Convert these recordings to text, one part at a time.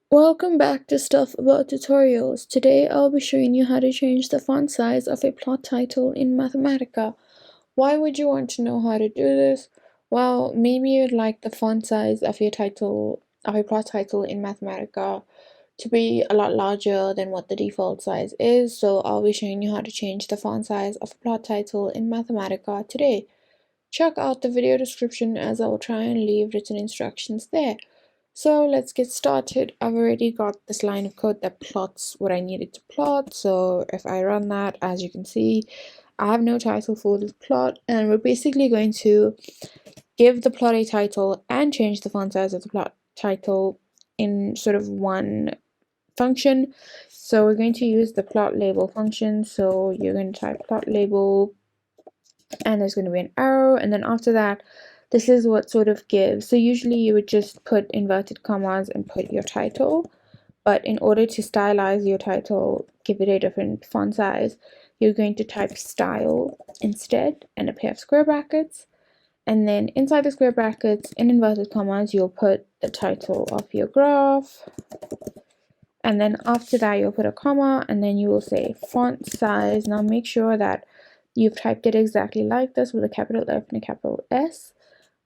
Welcome back to Stuff About Tutorials. Today I'll be showing you how to change the font size of a plot title in Mathematica. Why would you want to know how to do this? Well, maybe you'd like the font size of your title, of a plot title in Mathematica to be a lot larger than what the default size is, so I'll be showing you how to change the font size of a plot title in Mathematica today. Check out the video description as I will try and leave written instructions there. So let's get started. I've already got this line of code that plots what I needed to plot. So if I run that, as you can see, I have no title for this plot, and we're basically going to give the plot a title and change the font size of the plot title in sort of one function. So we're going to use the plot label function. So you're going to type plot label, and there's going to be an arrow, and then after that, this is what sort of gives. So usually you would just put inverted commas and put your title, but in order to stylize your title, give it a different font size, you're going to type style instead and a pair of square brackets, and then inside the square brackets in inverted commas you'll put the title of your graph, and then after that you'll put a comma, and then you will say font size. Now make sure that you've typed it exactly like this with a capital F and a capital S.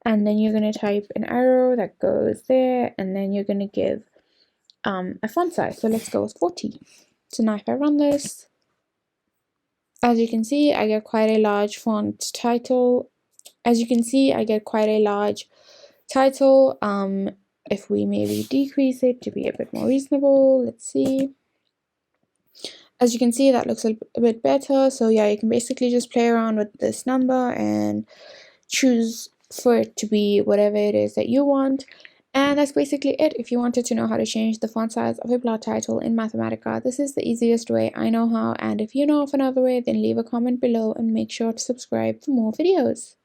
And then you're going to type an arrow that goes there, and then you're going to give a font size. So let's go with 40. So now if I run this, as you can see, I get quite a large font title. If we maybe decrease it to be a bit more reasonable, let's see. As you can see, that looks a bit better. So yeah, you can basically just play around with this number and choose for it to be whatever it is that you want. And that's basically it. If you wanted to know how to change the font size of a plot title in Mathematica, this is the easiest way I know how. And if you know of another way, then leave a comment below and make sure to subscribe for more videos.